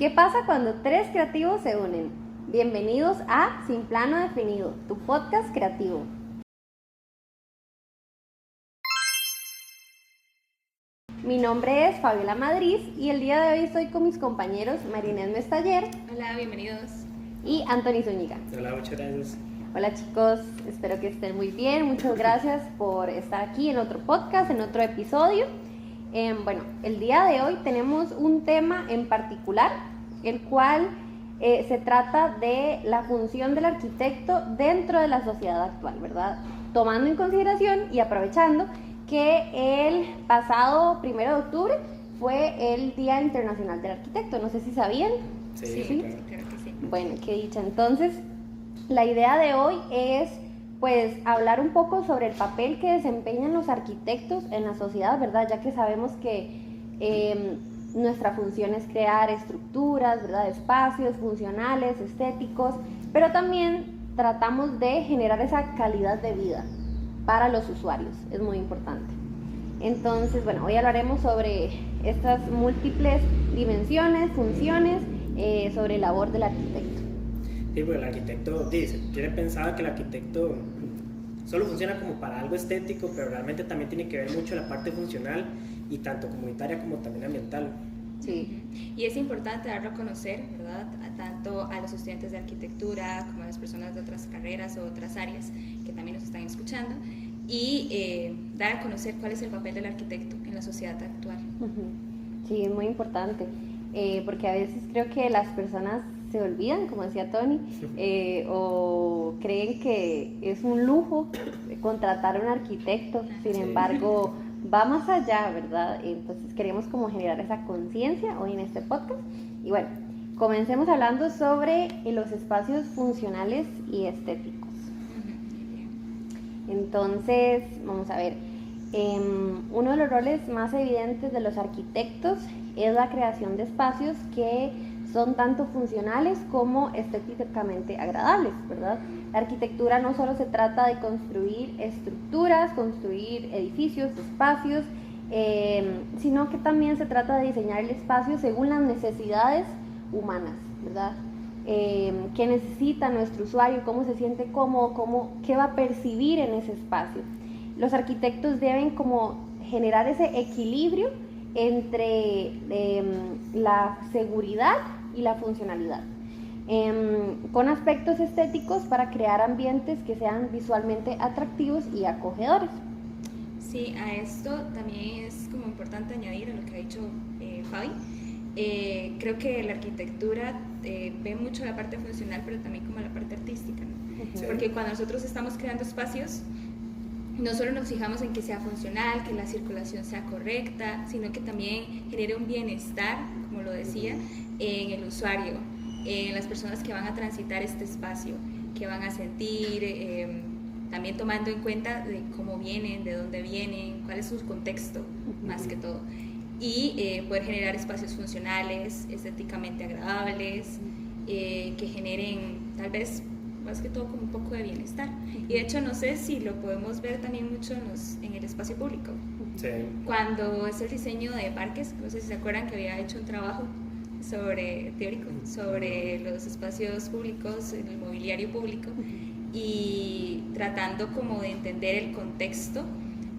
¿Qué pasa cuando tres creativos se unen? Bienvenidos a Sin Plano Definido, tu podcast creativo. Mi nombre es Fabiola Madrid y el día de hoy estoy con mis compañeros Marinés Mestaller. Hola, bienvenidos. Y Anthony Zúñiga. Hola, muchas gracias. Hola chicos, espero que estén muy bien. Muchas gracias por estar aquí en otro podcast, en otro episodio. Bueno, el día de hoy tenemos un tema en particular, el cual se trata de la función del arquitecto dentro de la sociedad actual, ¿verdad? Tomando en consideración y aprovechando que el pasado 1 de octubre fue el Día Internacional del Arquitecto. No sé si sabían. Sí, claro que sí. Bueno, qué dicha. Entonces, la idea de hoy es pues hablar un poco sobre el papel que desempeñan los arquitectos en la sociedad, ¿verdad? Ya que sabemos que nuestra función es crear estructuras, ¿verdad? Espacios funcionales, estéticos, pero también tratamos de generar esa calidad de vida para los usuarios, es muy importante. Entonces, bueno, hoy hablaremos sobre estas múltiples dimensiones, funciones, sobre la labor del arquitecto. Sí, pues el arquitecto tiene pensado que el arquitecto solo funciona como para algo estético, pero realmente también tiene que ver mucho la parte funcional y tanto comunitaria como también ambiental. Sí. Y es importante darlo a conocer, ¿verdad? Tanto a los estudiantes de arquitectura como a las personas de otras carreras o otras áreas que también nos están escuchando y dar a conocer cuál es el papel del arquitecto en la sociedad actual. Sí, es muy importante, porque a veces creo que las personas se olvidan, como decía Tony, o creen que es un lujo contratar a un arquitecto, sin embargo va más allá, ¿verdad? Entonces queremos como generar esa conciencia hoy en este podcast. Y bueno, comencemos hablando sobre los espacios funcionales y estéticos. Entonces, vamos a ver, uno de los roles más evidentes de los arquitectos es la creación de espacios que son tanto funcionales como estéticamente agradables, ¿verdad? La arquitectura no solo se trata de construir estructuras, construir edificios, espacios, sino que también se trata de diseñar el espacio según las necesidades humanas, ¿verdad? Qué necesita nuestro usuario, cómo se siente cómodo, qué va a percibir en ese espacio. Los arquitectos deben como generar ese equilibrio entre la seguridad y la funcionalidad, con aspectos estéticos para crear ambientes que sean visualmente atractivos y acogedores. Sí, a esto también es como importante añadir a lo que ha dicho Fabi. Creo que la arquitectura ve mucho la parte funcional, pero también como la parte artística, ¿no? Sí. Porque cuando nosotros estamos creando espacios, no solo nos fijamos en que sea funcional, que la circulación sea correcta, sino que también genere un bienestar, como lo decía, en el usuario, en las personas que van a transitar este espacio, que van a sentir, también tomando en cuenta de cómo vienen, de dónde vienen, cuál es su contexto, más que todo. Y poder generar espacios funcionales, estéticamente agradables, que generen tal vez más que todo como un poco de bienestar. Y de hecho no sé si lo podemos ver también mucho en el espacio público. Sí. Cuando es el diseño de parques, no sé si se acuerdan que había hecho un trabajo teórico sobre los espacios públicos, el mobiliario público, y tratando como de entender el contexto.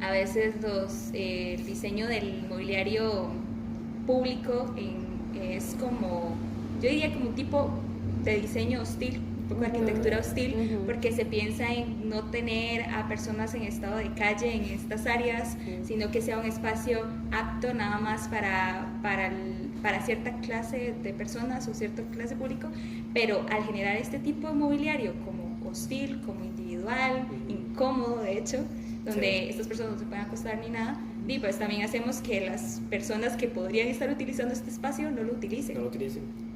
A veces el diseño del mobiliario público es como, yo diría como un tipo de diseño hostil, un poco de arquitectura hostil, porque se piensa en no tener a personas en estado de calle en estas áreas, sino que sea un espacio apto nada más para cierta clase de personas o cierta clase público, pero al generar este tipo de mobiliario como hostil, como individual, incómodo de hecho, donde estas personas no se pueden acostar ni nada, y pues también hacemos que las personas que podrían estar utilizando este espacio no lo utilicen.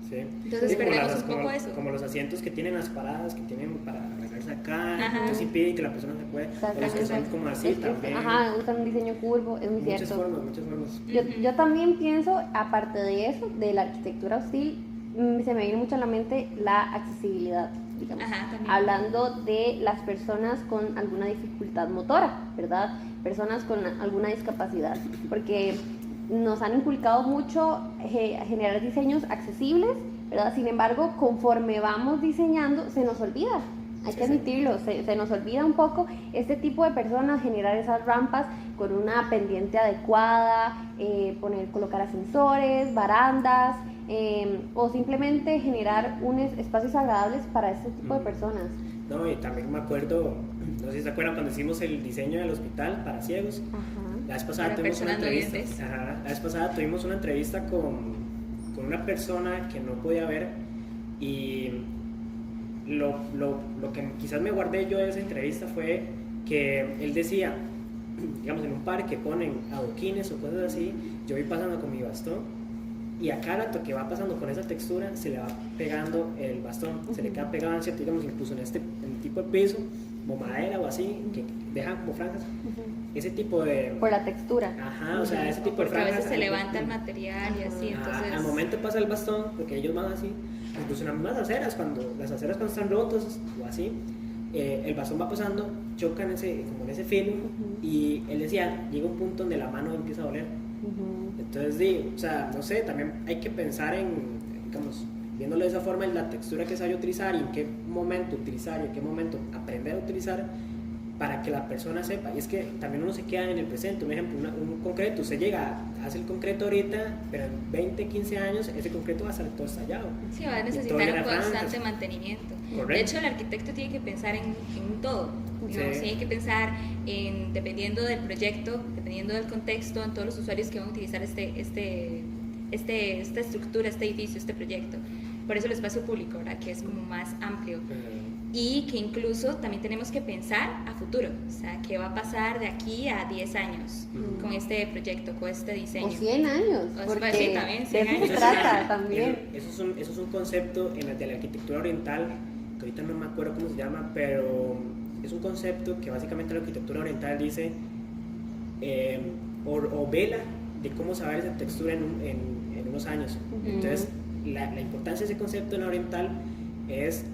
Sí. Entonces sí, perdemos un poco eso. Como los asientos que tienen las paradas, que tienen para agarrarse acá, Ajá. entonces impiden que la persona se puede, o los que son como así también. Usan un diseño curvo, es muy muchas cierto. Muchas formas. Yo también pienso, aparte de eso, de la arquitectura hostil, se me viene mucho a la mente la accesibilidad, digamos. Hablando de las personas con alguna dificultad motora, ¿verdad? Personas con alguna discapacidad, porque nos han inculcado mucho generar diseños accesibles, ¿verdad? Sin embargo, conforme vamos diseñando, se nos olvida. Hay que admitirlo, se nos olvida un poco este tipo de personas, generar esas rampas con una pendiente adecuada, colocar ascensores, barandas, o simplemente generar unos espacios agradables para este tipo de personas. No, y también me acuerdo, no sé si se acuerdan cuando hicimos el diseño del hospital para ciegos. La vez pasada tuvimos una entrevista. La vez pasada tuvimos una entrevista con una persona que no podía ver, y lo que quizás me guardé yo de esa entrevista fue que él decía, digamos, en un parque ponen adoquines o cosas así, yo voy pasando con mi bastón y a cada rato que va pasando con esa textura se le va pegando el bastón, se le queda pegado en cierto, digamos, incluso en el tipo de piso o madera o así, que dejan como franjas, ese tipo de... Por la textura. Ajá, o sea, ese tipo de franjas. A veces se levanta el material y así, entonces... Al momento pasa el bastón, porque ellos van así, incluso en las mismas aceras, cuando están rotas o así, el bastón va pasando, chocan como en ese filo, y él decía, llega un punto donde la mano empieza a doler. Entonces digo, o sea, no sé, también hay que pensar en, digamos, viéndolo de esa forma, en la textura que se vaya a utilizar y en qué momento utilizar y en qué momento aprender a utilizar para que la persona sepa. Y es que también uno se queda en el presente. Un ejemplo, un concreto, usted llega, hace el concreto ahorita, pero en 20, 15 años ese concreto va a estar todo estallado. Sí, va a necesitar un constante mantenimiento. Correcto. De hecho, el arquitecto tiene que pensar en todo. Digamos, tiene que pensar en, dependiendo del proyecto, dependiendo del contexto, en todos los usuarios que van a utilizar esta estructura, este edificio, este proyecto. Por eso el espacio público, ¿verdad? Que es como más amplio. Y que incluso también tenemos que pensar a futuro, o sea, qué va a pasar de aquí a 10 años con este proyecto, con este diseño. O 100 años, porque sí, también 100 de eso años. se trata también. Eso es un concepto de la arquitectura oriental, que ahorita no me acuerdo cómo se llama, pero es un concepto que básicamente la arquitectura oriental dice, o vela de cómo se va a ver esa textura en unos años. Entonces, la importancia de ese concepto en la oriental es,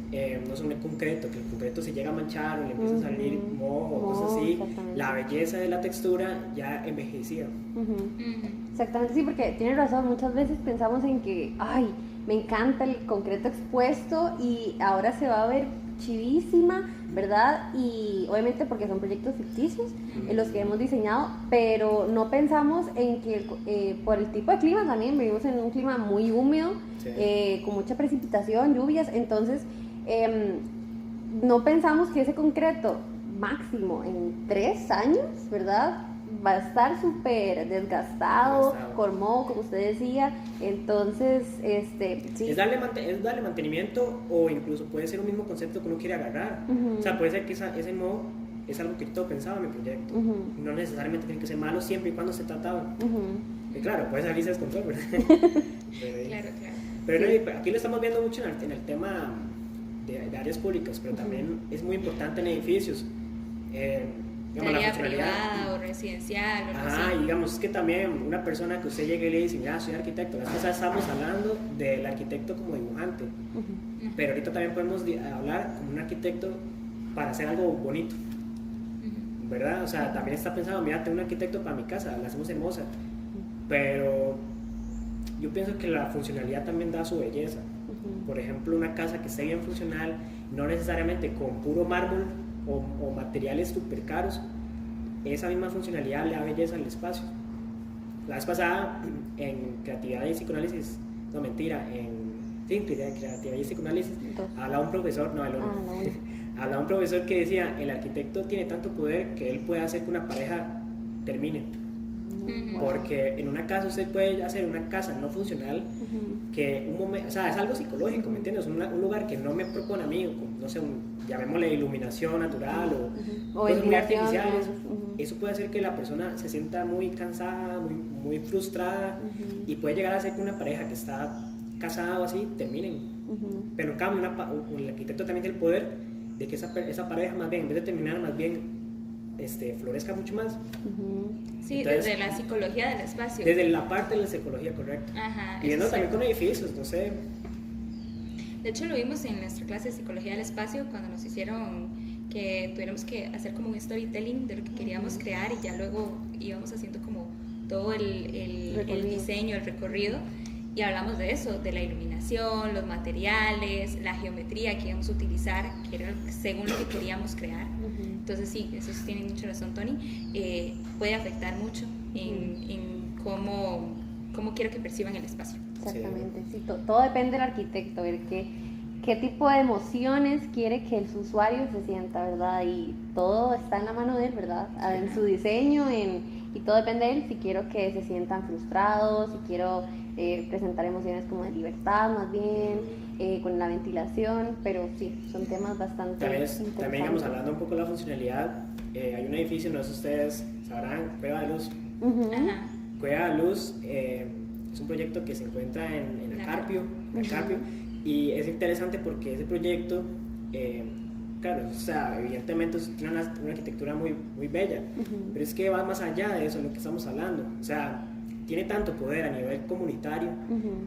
no es un concreto, que el concreto se llega a manchar o le empieza a salir moho o cosas así, la belleza de la textura ya envejecida. Exactamente, sí, porque tienes razón, muchas veces pensamos en que, ay, me encanta el concreto expuesto y ahora se va a ver chivísima, ¿verdad? Y obviamente porque son proyectos ficticios en los que hemos diseñado, pero no pensamos en que por el tipo de clima también, vivimos en un clima muy húmedo, con mucha precipitación, lluvias, entonces no pensamos que ese concreto máximo en 3 años, ¿verdad? Va a estar súper desgastado, con moho, como usted decía. Entonces, sí. Es darle mantenimiento, o incluso puede ser un mismo concepto que uno quiere agarrar. O sea, puede ser que ese moho es algo que todo pensaba en mi proyecto. No necesariamente tiene que ser malo siempre y cuando se trataba. Y claro, puede salirse de descontrol, ¿verdad? Claro. Pero aquí lo estamos viendo mucho en el tema de áreas públicas, pero también es muy importante en edificios. Área privada o residencial o y digamos, es que también una persona que usted llegue y le dice, mira, soy arquitecto, las cosas estamos hablando del arquitecto como dibujante, pero ahorita también podemos hablar como un arquitecto para hacer algo bonito, ¿verdad? O sea, también está pensado, mira, tengo un arquitecto para mi casa, la hacemos hermosa, pero yo pienso que la funcionalidad también da su belleza. Por ejemplo, una casa que esté bien funcional, no necesariamente con puro mármol o materiales súper caros, esa misma funcionalidad le da belleza al espacio. La vez pasada en creatividad y psicoanálisis, no mentira, en creatividad y psicoanálisis, hablaba un profesor, hablaba un profesor que decía, el arquitecto tiene tanto poder que él puede hacer que una pareja termine. Porque en una casa usted puede hacer una casa no funcional que o sea, es algo psicológico, ¿me entiendes? Un lugar que no me propone a mí, no sé, llamémosle iluminación natural o cosas muy artificiales. Eso puede hacer que la persona se sienta muy cansada, muy frustrada, y puede llegar a ser que una pareja que está casada o así terminen. Pero en cambio el arquitecto también tiene el poder de que esa pareja más bien, en vez de terminar, más bien florezca mucho más. Sí, entonces, desde la psicología del espacio. Desde la parte de la psicología, correcto. Y viendo también con edificios, no sé. De hecho, lo vimos en nuestra clase de psicología del espacio cuando nos hicieron que tuviéramos que hacer como un storytelling de lo que queríamos crear, y ya luego íbamos haciendo como todo el diseño, el recorrido, y hablamos de eso, de la iluminación, los materiales, la geometría que íbamos a utilizar, que era según lo que queríamos crear. Entonces sí, eso sí tiene mucha razón Tony, puede afectar mucho en cómo quiero que perciban el espacio. Exactamente, sí, todo depende del arquitecto, ver qué tipo de emociones quiere que el usuario se sienta, ¿verdad? Y todo está en la mano de él, ¿verdad? En su diseño, y todo depende de él, si quiero que se sientan frustrados, si quiero presentar emociones como de libertad más bien, con la ventilación, pero sí, son temas bastante interesantes. También digamos, hablando un poco de la funcionalidad, hay un edificio, no sé si ustedes sabrán, Cueva de Luz. Cueva de Luz es un proyecto que se encuentra en el Carpio, y es interesante porque ese proyecto, claro, o sea, evidentemente tiene una arquitectura muy, muy bella, pero es que va más allá de eso, lo que estamos hablando, o sea, tiene tanto poder a nivel comunitario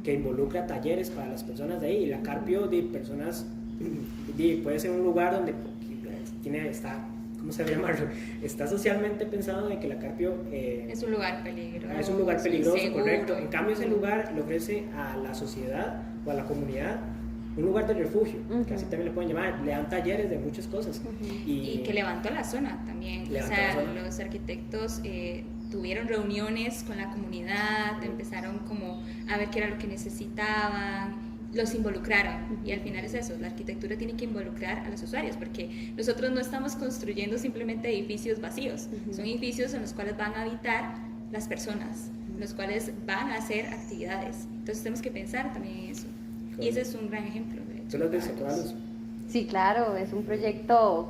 que involucra talleres para las personas de ahí, y la Carpio de personas, puede ser un lugar donde ¿cómo se debe llamarlo? Está socialmente pensado de que la Carpio es un lugar peligroso. Es un lugar peligroso, seguro. correcto. En cambio, ese lugar le ofrece a la sociedad o a la comunidad un lugar de refugio, que así también le pueden llamar. Le dan talleres de muchas cosas. Y que levantó la zona también. O sea, los arquitectos tuvieron reuniones con la comunidad, empezaron como a ver qué era lo que necesitaban, los involucraron, y al final es eso, la arquitectura tiene que involucrar a los usuarios, porque nosotros no estamos construyendo simplemente edificios vacíos, son edificios en los cuales van a habitar las personas, en los cuales van a hacer actividades, entonces tenemos que pensar también en eso, y ese es un gran ejemplo. ¿Tú lo has visto, Carlos? Sí, claro, es un proyecto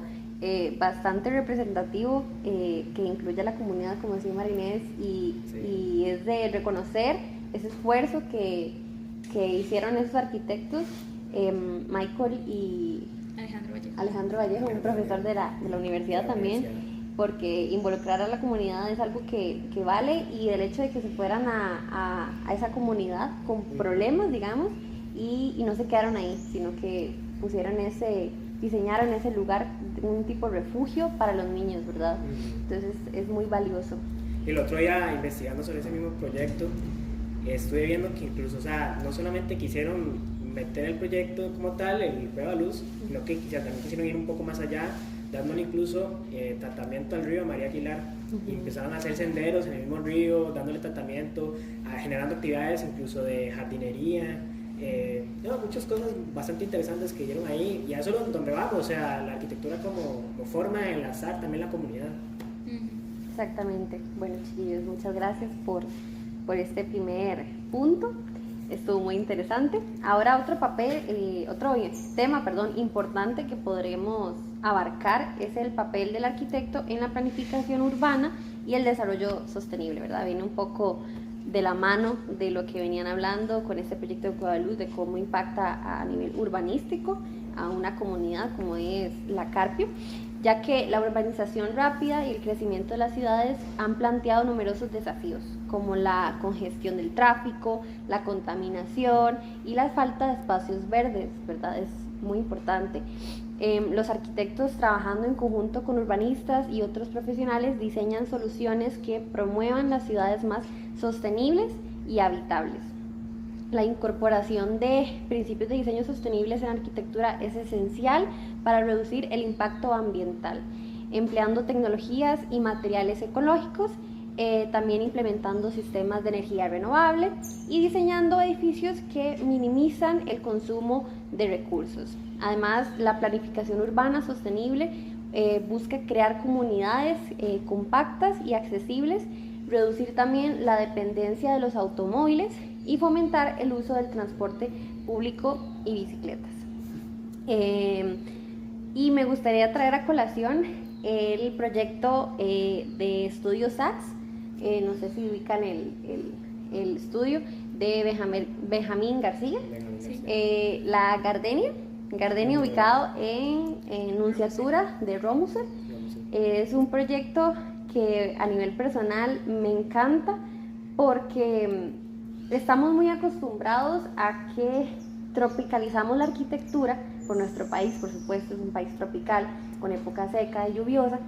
bastante representativo, que incluye a la comunidad, como decía Marinés, y es de reconocer ese esfuerzo que hicieron esos arquitectos, Michael y Alejandro Vallejo, un profesor de la universidad también, porque involucrar a la comunidad es algo que vale, y el hecho de que se fueran a esa comunidad con problemas, digamos, y no se quedaron ahí, sino que diseñaron ese lugar, un tipo de refugio para los niños, ¿verdad? Entonces es muy valioso. Y el otro día, investigando sobre ese mismo proyecto, estuve viendo que incluso, o sea, no solamente quisieron meter el proyecto como tal, el Cueva de Luz, sino que también quisieron ir un poco más allá, dándole incluso tratamiento al río María Aguilar, y empezaron a hacer senderos en el mismo río, dándole tratamiento, generando actividades incluso de jardinería, muchas cosas bastante interesantes que dieron ahí, y a eso es donde vamos, o sea, la arquitectura como forma de enlazar también la comunidad. Exactamente. Bueno, chiquillos, muchas gracias por este primer punto, estuvo muy interesante. Ahora otro tema importante que podremos abarcar es el papel del arquitecto en la planificación urbana y el desarrollo sostenible, ¿verdad? Viene un poco de la mano de lo que venían hablando con este proyecto de Cueva de Luz, de cómo impacta a nivel urbanístico a una comunidad como es la Carpio, ya que la urbanización rápida y el crecimiento de las ciudades han planteado numerosos desafíos, como la congestión del tráfico, la contaminación y la falta de espacios verdes, ¿verdad? Es muy importante. Los arquitectos, trabajando en conjunto con urbanistas y otros profesionales, diseñan soluciones que promuevan las ciudades más sostenibles y habitables. La incorporación de principios de diseño sostenibles en arquitectura es esencial para reducir el impacto ambiental, empleando tecnologías y materiales ecológicos, también implementando sistemas de energía renovable y diseñando edificios que minimizan el consumo de recursos. Además, la planificación urbana sostenible busca crear comunidades compactas y accesibles, reducir también la dependencia de los automóviles y fomentar el uso del transporte público y bicicletas. Y me gustaría traer a colación el proyecto de Estudio Sachs, no sé si ubican el estudio de Benjamín García, la Gardenia ubicado en Nunciatura de Romusel. Es un proyecto que a nivel personal me encanta porque estamos muy acostumbrados a que tropicalizamos la arquitectura por nuestro país, por supuesto es un país tropical con época seca y lluviosa,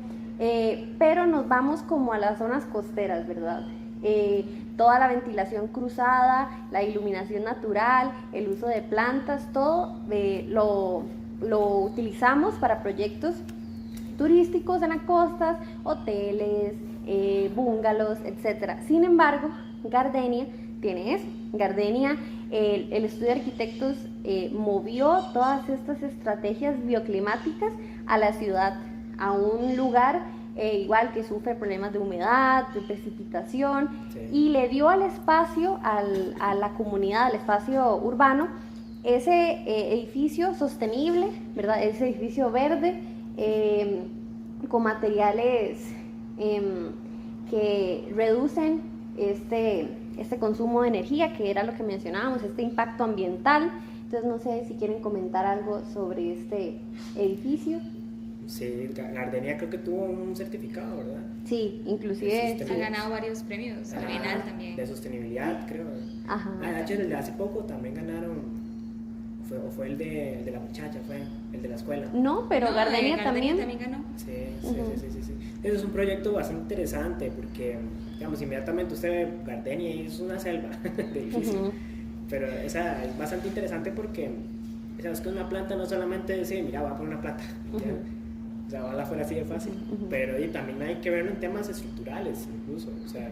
pero nos vamos como a las zonas costeras, ¿verdad? toda la ventilación cruzada, la iluminación natural, el uso de plantas, todo lo utilizamos para proyectos turísticos en las costas, hoteles, bungalows, etc. Sin embargo, Gardenia tiene eso. Gardenia, el estudio de arquitectos movió todas estas estrategias bioclimáticas a la ciudad, a un lugar igual que sufre problemas de humedad, de precipitación, sí. Y le dio al espacio, a la comunidad, al espacio urbano, ese edificio sostenible, ¿verdad? Ese edificio verde, con materiales que reducen este consumo de energía, que era lo que mencionábamos, este impacto ambiental. Entonces no sé si quieren comentar algo sobre este edificio. Sí, Gardenia creo que tuvo un certificado, ¿verdad? Sí, inclusive ha ganado varios premios, la Bienal también. De sostenibilidad, creo. Ajá. De hecho, el de hace poco también ganaron, fue el de la muchacha, fue el de la escuela. No, pero Gardenia también ganó. Sí. Eso es un proyecto bastante interesante porque, digamos, inmediatamente usted ve Gardenia y es una selva de edificio. Pero esa es bastante interesante porque, sabes que una planta no solamente decir, mira, voy a poner una planta. O sea, ojalá fuera así de fácil, pero también hay que verlo en temas estructurales incluso, o sea,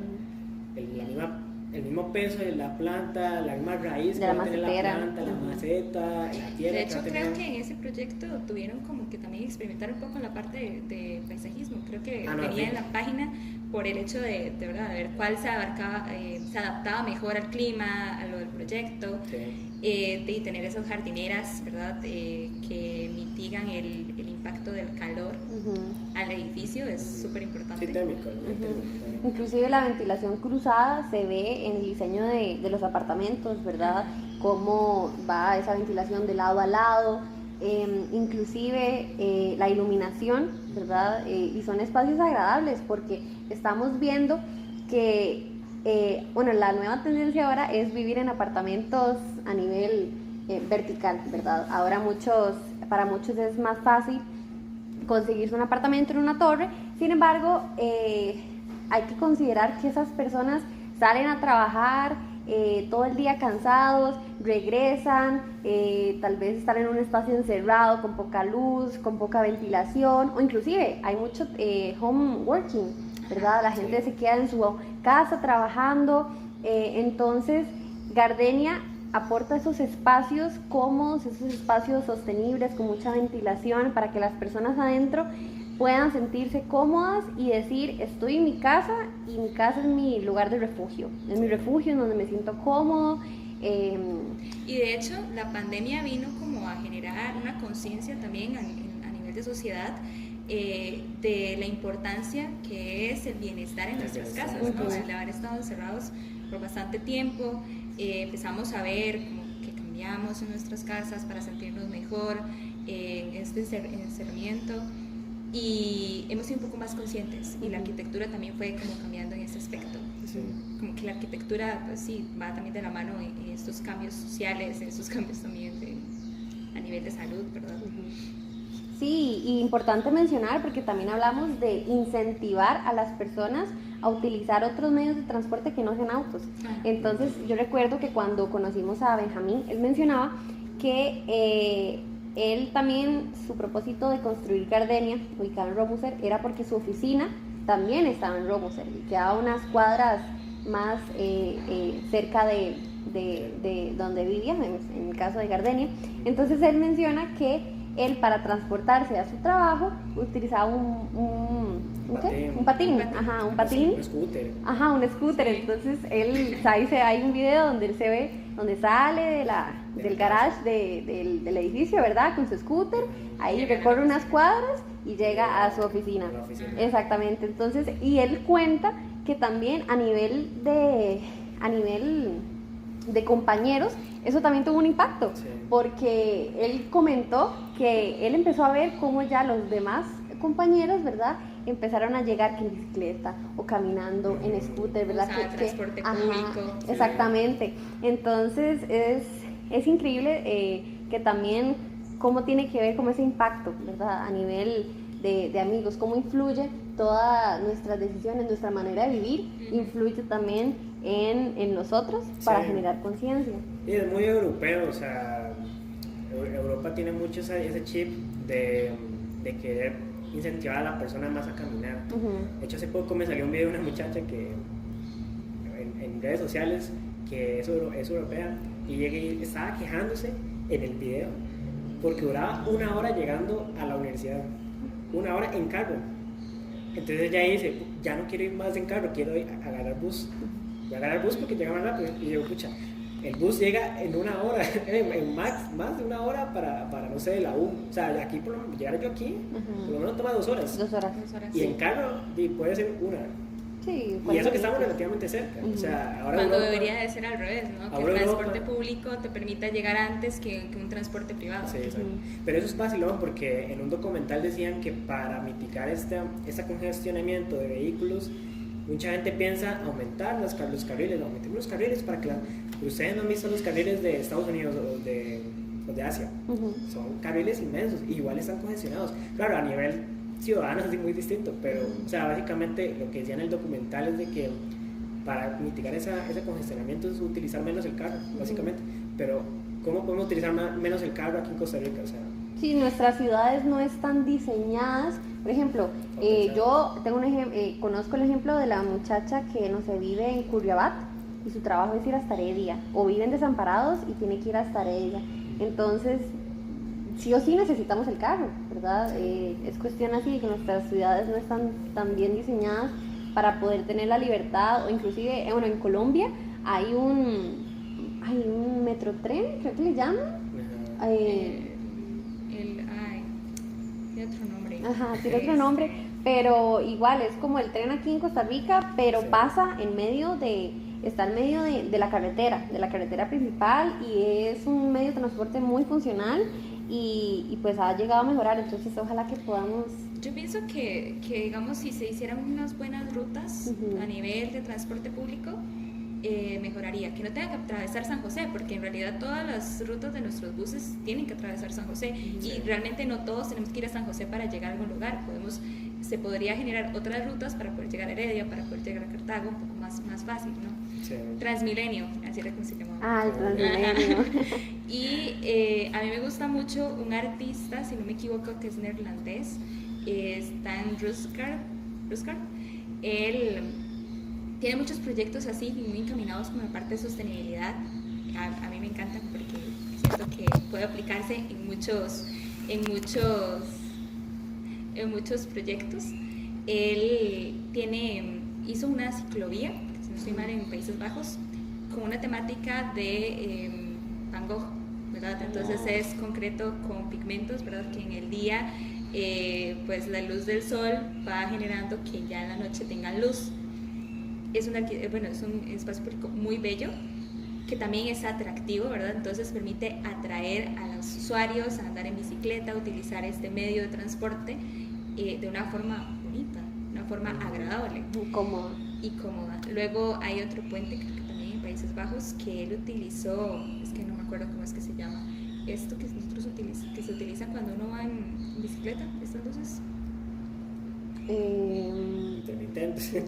el mismo peso de la planta, la misma raíz que va a tener la planta, la maceta, la tierra. De hecho, creo que en ese proyecto tuvieron como que también experimentar un poco en la parte de paisajismo, creo que venía en la página por el hecho de verdad, de ver cuál se adaptaba mejor al clima, a lo del proyecto, de tener esas jardineras, ¿verdad? Que mitigan el impacto del calor al edificio, es súper importante. Sí, térmico. Inclusive la ventilación cruzada se ve en el diseño de los apartamentos, ¿verdad? Cómo va esa ventilación de lado a lado, inclusive la iluminación, ¿verdad? Y son espacios agradables porque estamos viendo que la nueva tendencia ahora es vivir en apartamentos a nivel vertical, ¿verdad? Ahora para muchos es más fácil conseguirse un apartamento en una torre. Sin embargo, hay que considerar que esas personas salen a trabajar todo el día cansados, regresan, tal vez están en un espacio encerrado con poca luz, con poca ventilación, o inclusive hay mucho home working, ¿verdad? La gente se queda en su casa trabajando. Entonces Gardenia aporta esos espacios cómodos, esos espacios sostenibles con mucha ventilación para que las personas adentro puedan sentirse cómodas y decir, estoy en mi casa y mi casa es mi lugar de refugio, es mi refugio en donde me siento cómodo. Y de hecho la pandemia vino como a generar una conciencia también a nivel de sociedad de la importancia que es el bienestar en nuestras casas, ¿no? Al haber estado encerrados por bastante tiempo, empezamos a ver como que cambiamos en nuestras casas para sentirnos mejor en este encerramiento. Y hemos sido un poco más conscientes y la arquitectura también fue como cambiando en ese aspecto. Como que la arquitectura, pues sí, va también de la mano en estos cambios sociales, en estos cambios también a nivel de salud, ¿verdad? Sí, y importante mencionar porque también hablamos de incentivar a las personas a utilizar otros medios de transporte que no sean autos. Entonces yo recuerdo que cuando conocimos a Benjamín, él mencionaba que él también, su propósito de construir Gardenia, ubicado en Romuser, era porque su oficina también estaba en Romuser y quedaba unas cuadras más cerca de donde vivía, en el caso de Gardenia. Entonces él menciona que él, para transportarse a su trabajo, utilizaba un patín. Un scooter. Un scooter. Entonces él, hay un video donde él se ve, donde sale del garage del edificio, ¿verdad? Con su scooter, ahí recorre unas cuadras y llega a su oficina. Exactamente. Entonces, y él cuenta que también a nivel de compañeros, eso también tuvo un impacto, porque él comentó que él empezó a ver cómo ya los demás compañeros, ¿verdad?, empezaron a llegar que en bicicleta o caminando en scooter, ¿verdad? Transporte público. Exactamente. Entonces es increíble que también cómo tiene que ver con ese impacto, ¿verdad?, a nivel de amigos, cómo influye todas nuestras decisiones, nuestra manera de vivir, influye también en nosotros para generar conciencia. Y es muy europeo, o sea, Europa tiene mucho ese chip de querer incentivar a la persona más a caminar. De hecho, hace poco me salió un video de una muchacha que en redes sociales que es europea y llegué y estaba quejándose en el video porque duraba 1 hora llegando a la universidad, 1 hora en carro. Entonces ella dice, ya no quiero ir más en carro, quiero ir a agarrar bus. Voy a agarrar bus porque llega más rápido. Y yo, pucha, el bus llega en 1 hora, en más de 1 hora para no sé, la U. O sea, aquí por lo menos, llegar yo aquí, por lo menos toma 2 horas. 2 horas. Y en carro puede ser 1. Sí, y eso que estamos relativamente cerca. O sea, ahora cuando Europa, debería de ser al revés, ¿no? Que el transporte público te permita llegar antes que un transporte privado. Sí, exacto. Pero eso es vacilón porque en un documental decían que para mitigar este congestionamiento de vehículos, mucha gente piensa aumentar los carriles, aumentemos los carriles para que ustedes no han visto los carriles de Estados Unidos o de Asia. Son carriles inmensos, igual están congestionados. Claro, a nivel ciudadano es muy distinto, pero o sea, básicamente lo que decía en el documental es de que para mitigar ese congestionamiento es utilizar menos el carro, básicamente. Pero ¿cómo podemos utilizar menos el carro aquí en Costa Rica? O sea, sí, nuestras ciudades no están diseñadas. Por ejemplo, yo tengo conozco el ejemplo de la muchacha que no sé, vive en Curriabat y su trabajo es ir hasta Heredia, o viven Desamparados y tiene que ir hasta Heredia. Entonces, sí o sí necesitamos el carro, ¿verdad? Es cuestión así de que nuestras ciudades no están tan bien diseñadas para poder tener la libertad, o inclusive, bueno, en Colombia hay un metrotren, creo que le llaman. Tiene otro nombre. Ajá, tiene otro nombre, pero igual es como el tren aquí en Costa Rica, pero pasa está en medio de la carretera principal, y es un medio de transporte muy funcional y pues ha llegado a mejorar. Entonces ojalá que podamos... Yo pienso que digamos, si se hicieran unas buenas rutas a nivel de transporte público, mejoraría, que no tenga que atravesar San José, porque en realidad todas las rutas de nuestros buses tienen que atravesar San José, y realmente no todos tenemos que ir a San José para llegar a algún lugar. Se podría generar otras rutas para poder llegar a Heredia, para poder llegar a Cartago, un poco más fácil, ¿no? Sí. Transmilenio, así era como se llamaba. El Transmilenio. Y a mí me gusta mucho un artista, si no me equivoco, que es neerlandés, Stan Ruskard. Él tiene muchos proyectos así, muy encaminados con la parte de sostenibilidad. A mí me encanta porque siento que puede aplicarse en muchos proyectos. Él hizo una ciclovía, si no estoy mal, en Países Bajos, con una temática de Van Gogh, ¿verdad? Entonces es concreto con pigmentos, ¿verdad? Que en el día pues la luz del sol va generando que ya en la noche tengan luz. Es un espacio público muy bello, que también es atractivo, ¿verdad? Entonces permite atraer a los usuarios a andar en bicicleta, a utilizar este medio de transporte de una forma bonita, una forma agradable. Y cómoda. Luego hay otro puente, creo que también en Países Bajos, que él utilizó, es que no me acuerdo cómo es que se llama, esto que nosotros que se utiliza cuando uno va en bicicleta, estas luces. Intermitentes. No,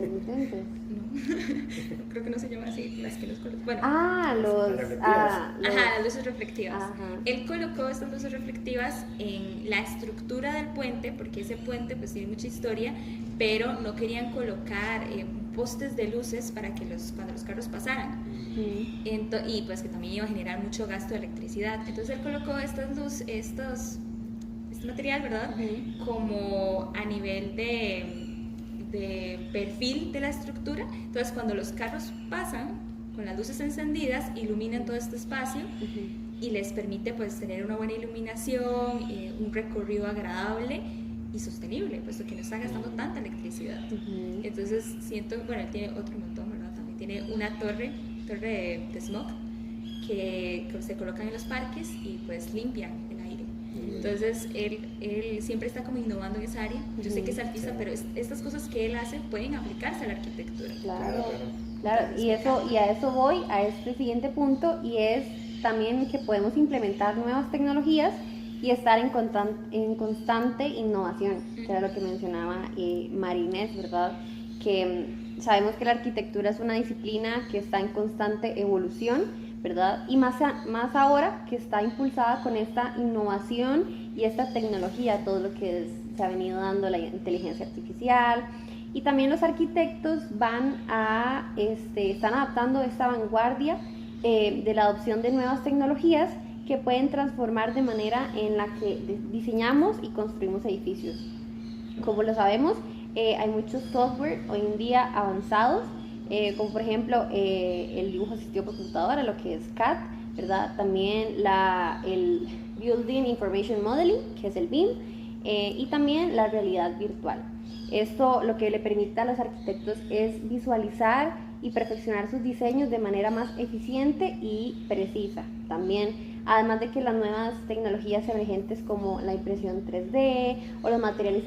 creo que no se llama así, las que los colocó. Bueno, las luces reflectivas. Él colocó estas luces reflectivas en la estructura del puente, porque ese puente pues tiene mucha historia, pero no querían colocar postes de luces para que cuando los carros pasaran. Y pues que también iba a generar mucho gasto de electricidad. Entonces él colocó este material, ¿verdad? Como a nivel de perfil de la estructura. Entonces cuando los carros pasan con las luces encendidas, iluminan todo este espacio y les permite pues tener una buena iluminación, un recorrido agradable y sostenible, puesto que no está gastando tanta electricidad. Entonces siento, bueno, él tiene otro montón, ¿verdad? También tiene una torre de smog que se colocan en los parques y pues limpian el aire. Entonces él siempre está como innovando en esa área. Yo sé que es artista, pero estas cosas que él hace pueden aplicarse a la arquitectura. Claro. Y a eso voy, a este siguiente punto, y es también que podemos implementar nuevas tecnologías y estar en constante innovación, que era lo que mencionaba María Inés, ¿verdad? Que sabemos que la arquitectura es una disciplina que está en constante evolución, ¿verdad? Y más ahora que está impulsada con esta innovación y esta tecnología, todo lo que se ha venido dando, la inteligencia artificial. Y también los arquitectos están adaptando esta vanguardia de la adopción de nuevas tecnologías que pueden transformar de manera en la que diseñamos y construimos edificios. Como lo sabemos, hay muchos software hoy en día avanzados, como por ejemplo el dibujo asistido por computadora, lo que es CAD, ¿verdad? También el Building Information Modeling, que es el BIM, y también la realidad virtual. Esto lo que le permite a los arquitectos es visualizar y perfeccionar sus diseños de manera más eficiente y precisa. También, además de que las nuevas tecnologías emergentes como la impresión 3D o los materiales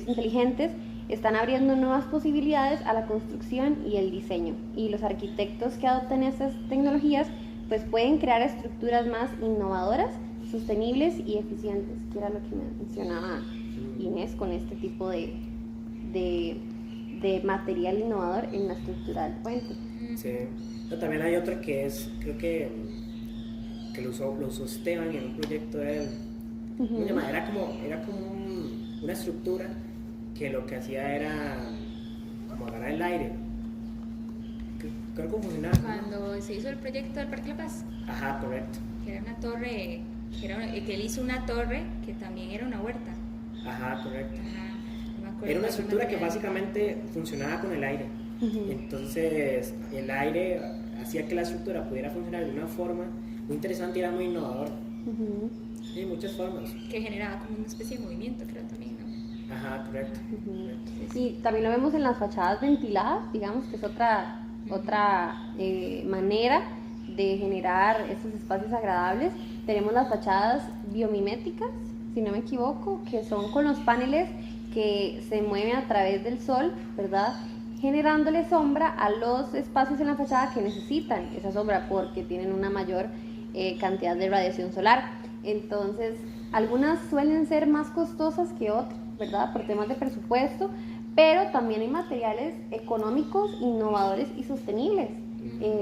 inteligentes están abriendo nuevas posibilidades a la construcción y el diseño. Y los arquitectos que adopten estas tecnologías pues pueden crear estructuras más innovadoras, sostenibles y eficientes, que era lo que mencionaba Inés con este tipo de material innovador en la estructura del puente. Sí, pero también hay otro que es, creo que lo usó Esteban en un proyecto de él. Era como una estructura que lo que hacía era como agarrar el aire. Creo que funcionaba. Cuando se hizo el proyecto del Parque La Paz. Ajá, correcto. Que era una torre, que él hizo una torre que también era una huerta. Ajá, correcto. Ajá, no me acuerdo. Era una estructura que básicamente funcionaba con el aire. Entonces el aire hacía que la estructura pudiera funcionar de una forma muy interesante y era muy innovador. De muchas formas. Que generaba como una especie de movimiento, creo también, ¿no? Ajá, correcto. Sí, también lo vemos en las fachadas ventiladas, digamos que es otra manera de generar esos espacios agradables. Tenemos las fachadas biomiméticas, si no me equivoco, que son con los paneles que se mueven a través del sol, ¿verdad? Generándole sombra a los espacios en la fachada que necesitan esa sombra porque tienen una mayor cantidad de radiación solar. Entonces, algunas suelen ser más costosas que otras, ¿verdad? Por temas de presupuesto, pero también hay materiales económicos, innovadores y sostenibles,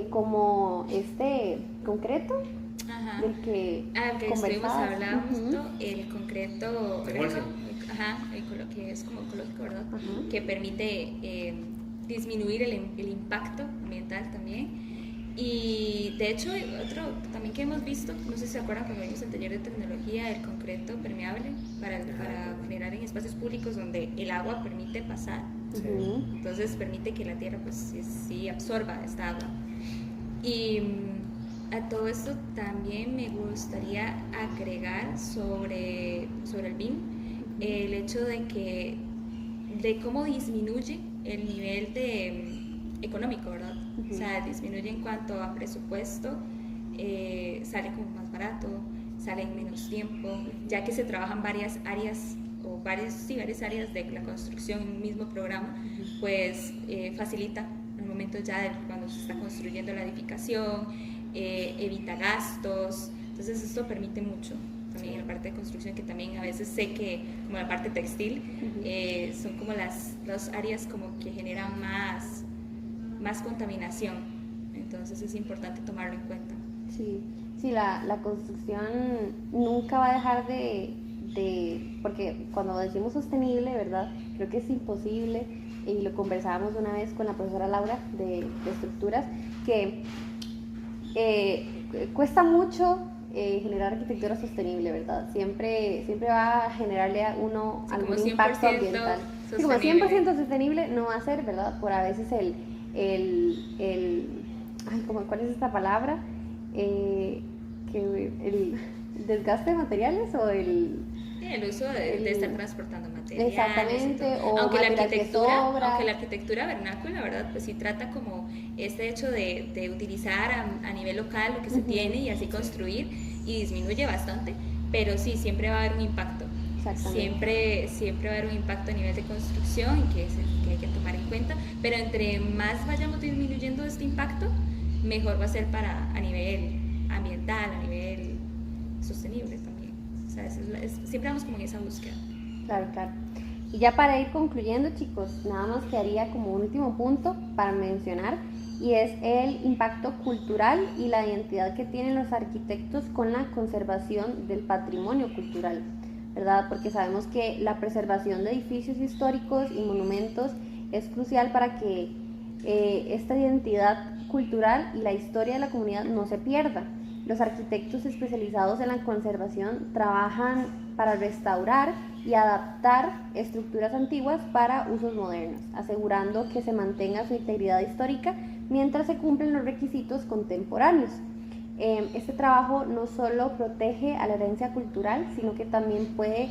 como este concreto. Ajá. Del que estuvimos hablando, el concreto, Ajá, que es como ecológico, ¿verdad? Que permite disminuir el impacto ambiental también. Y de hecho, otro también que hemos visto, no sé si se acuerdan cuando vimos el taller de tecnología, el concreto permeable para generar en espacios públicos donde el agua permite pasar. Entonces permite que la tierra pues sí absorba esta agua. Y a todo esto también me gustaría agregar sobre el BIM el hecho de cómo disminuye el nivel económico, ¿verdad? O sea, disminuye en cuanto a presupuesto, sale como más barato, sale en menos tiempo, ya que se trabajan varias áreas áreas de la construcción en un mismo programa, pues facilita el momento ya de cuando se está construyendo la edificación, evita gastos. Entonces esto permite mucho también en la parte de construcción, que también a veces sé que como la parte textil son como las áreas como que generan más contaminación, entonces es importante tomarlo en cuenta. Sí, la construcción nunca va a dejar porque cuando decimos sostenible, ¿verdad? Creo que es imposible, y lo conversábamos una vez con la profesora Laura de estructuras, que cuesta mucho generar arquitectura sostenible, ¿verdad? Siempre va a generarle a uno algún impacto ambiental. Sí, como 100% sostenible no va a ser, ¿verdad? Por a veces ¿cuál es esta palabra? El desgaste de materiales o el uso de estar transportando materiales. Exactamente, o aunque la arquitectura vernácula, ¿verdad? Pues sí trata como este hecho de utilizar a nivel local lo que se tiene y así construir, y disminuye bastante, pero sí, siempre va a haber un impacto. Siempre va a haber un impacto a nivel de construcción y que hay que tomar en cuenta, pero entre más vayamos disminuyendo este impacto, mejor va a ser a nivel ambiental, a nivel sostenible. siempre vamos como en esa búsqueda. Claro, claro. Y ya para ir concluyendo, chicos, nada más quedaría como un último punto para mencionar, y es el impacto cultural y la identidad que tienen los arquitectos con la conservación del patrimonio cultural, ¿verdad? Porque sabemos que la preservación de edificios históricos y monumentos es crucial para que esta identidad cultural y la historia de la comunidad no se pierda. Los arquitectos especializados en la conservación trabajan para restaurar y adaptar estructuras antiguas para usos modernos, asegurando que se mantenga su integridad histórica mientras se cumplen los requisitos contemporáneos. Este trabajo no solo protege a la herencia cultural, sino que también puede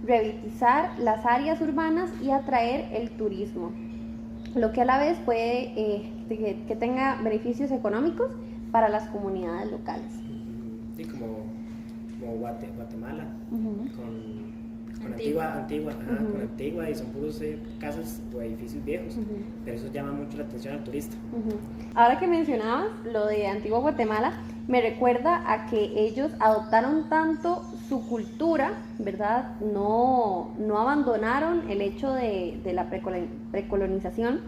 revitalizar las áreas urbanas y atraer el turismo, lo que a la vez puede que tenga beneficios económicos para las comunidades locales. Sí, como Guatemala, con Antigua. con Antigua, y son puros casas o edificios viejos, pero eso llama mucho la atención al turista. Ahora que mencionabas lo de Antigua Guatemala, me recuerda a que ellos adoptaron tanto su cultura, ¿verdad? No abandonaron el hecho de la precolonización,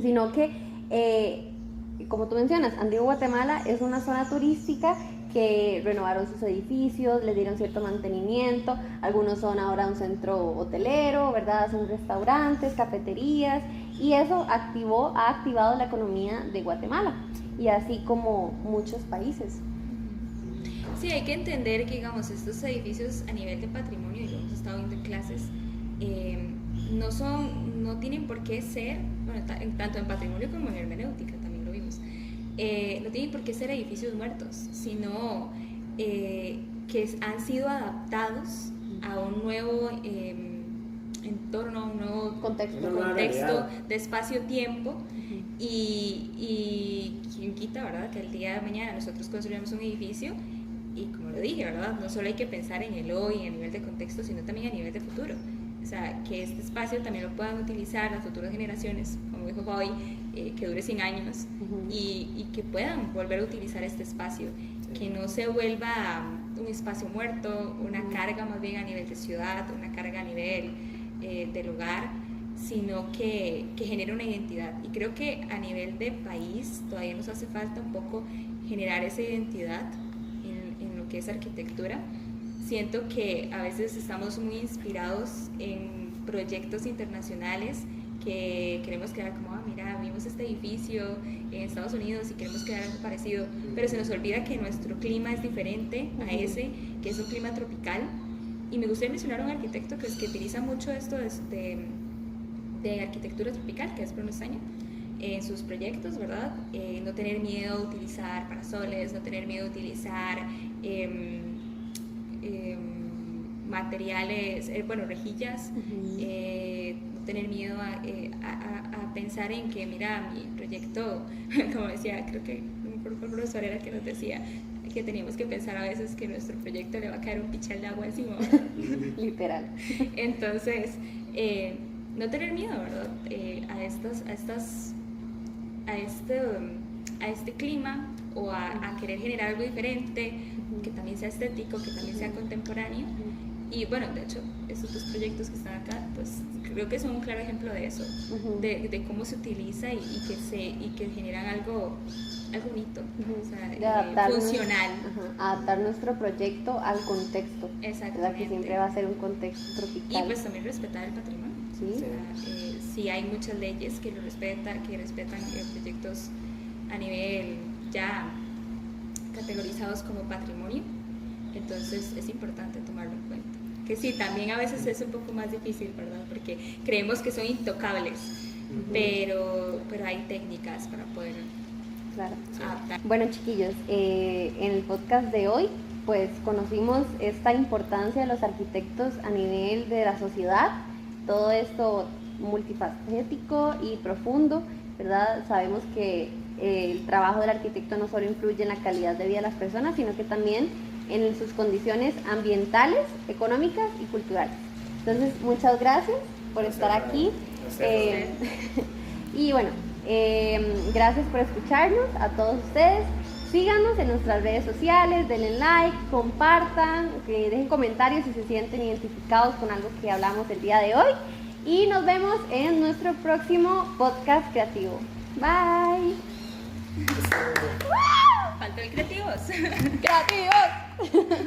sino que, como tú mencionas, Antigua Guatemala es una zona turística que renovaron sus edificios, les dieron cierto mantenimiento, algunos son ahora un centro hotelero, ¿verdad? Son restaurantes, cafeterías, y eso ha activado la economía de Guatemala, y así como muchos países. Sí, hay que entender que, digamos, estos edificios a nivel de patrimonio, y lo hemos estado viendo en clases, no tienen por qué ser, bueno, tanto en patrimonio como en hermenéutica, también lo vimos, no tienen por qué ser edificios muertos, sino que han sido adaptados a un nuevo entorno, un nuevo contexto de espacio-tiempo, y quien quita, ¿verdad?, que el día de mañana nosotros construyamos un edificio, y como lo dije, ¿verdad?, no solo hay que pensar en el hoy, en el nivel de contexto, sino también a nivel de futuro. O sea, que este espacio también lo puedan utilizar las futuras generaciones, como dijo Fabi, que dure 100 años, y que puedan volver a utilizar este espacio, que no se vuelva un espacio muerto, una carga más bien a nivel de ciudad, una carga a nivel del hogar, sino que genere una identidad. Y creo que a nivel de país todavía nos hace falta un poco generar esa identidad en lo que es arquitectura. Siento que a veces estamos muy inspirados en proyectos internacionales que queremos crear como, mira, vimos este edificio en Estados Unidos y queremos crear algo parecido, pero se nos olvida que nuestro clima es diferente a ese, que es un clima tropical. Y me gustaría mencionar a un arquitecto que utiliza mucho esto de arquitectura tropical, que es Bruno Estaña, en sus proyectos, ¿verdad? No tener miedo a utilizar parasoles, no tener miedo a utilizar materiales, rejillas, no tener miedo a pensar en que, mira, mi proyecto, como decía, creo que un profesor era que nos decía que teníamos que pensar a veces que nuestro proyecto le va a caer un pichal de agua encima. Literal. Entonces, no tener miedo, ¿verdad? A este clima, o a querer generar algo diferente, que también sea estético, que también sea contemporáneo. Y bueno, de hecho, estos dos proyectos que están acá, pues creo que son un claro ejemplo de eso, de cómo se utiliza y que generan algo bonito, o sea, funcional. Adaptar nuestro proyecto al contexto. Exactamente. Que siempre va a ser un contexto tropical. Y pues también respetar el patrimonio. Sí. O sea, sí hay muchas leyes que respetan proyectos a nivel ya categorizados como patrimonio, entonces es importante tomarlo en cuenta. Que sí, también a veces es un poco más difícil, ¿verdad? Porque creemos que son intocables, pero hay técnicas para poder adaptar. Bueno, chiquillos, en el podcast de hoy pues conocimos esta importancia de los arquitectos a nivel de la sociedad, todo esto multifacético y profundo, ¿verdad? Sabemos que el trabajo del arquitecto no solo influye en la calidad de vida de las personas, sino que también en sus condiciones ambientales, económicas y culturales. Entonces, muchas gracias por estar aquí. Y bueno, gracias por escucharnos a todos ustedes. síganos en nuestras redes sociales, denle like, compartan, que dejen comentarios si se sienten identificados con algo que hablamos el día de hoy. Y nos vemos en nuestro próximo podcast creativo. Bye. Faltó el creativos. ¡Creativos!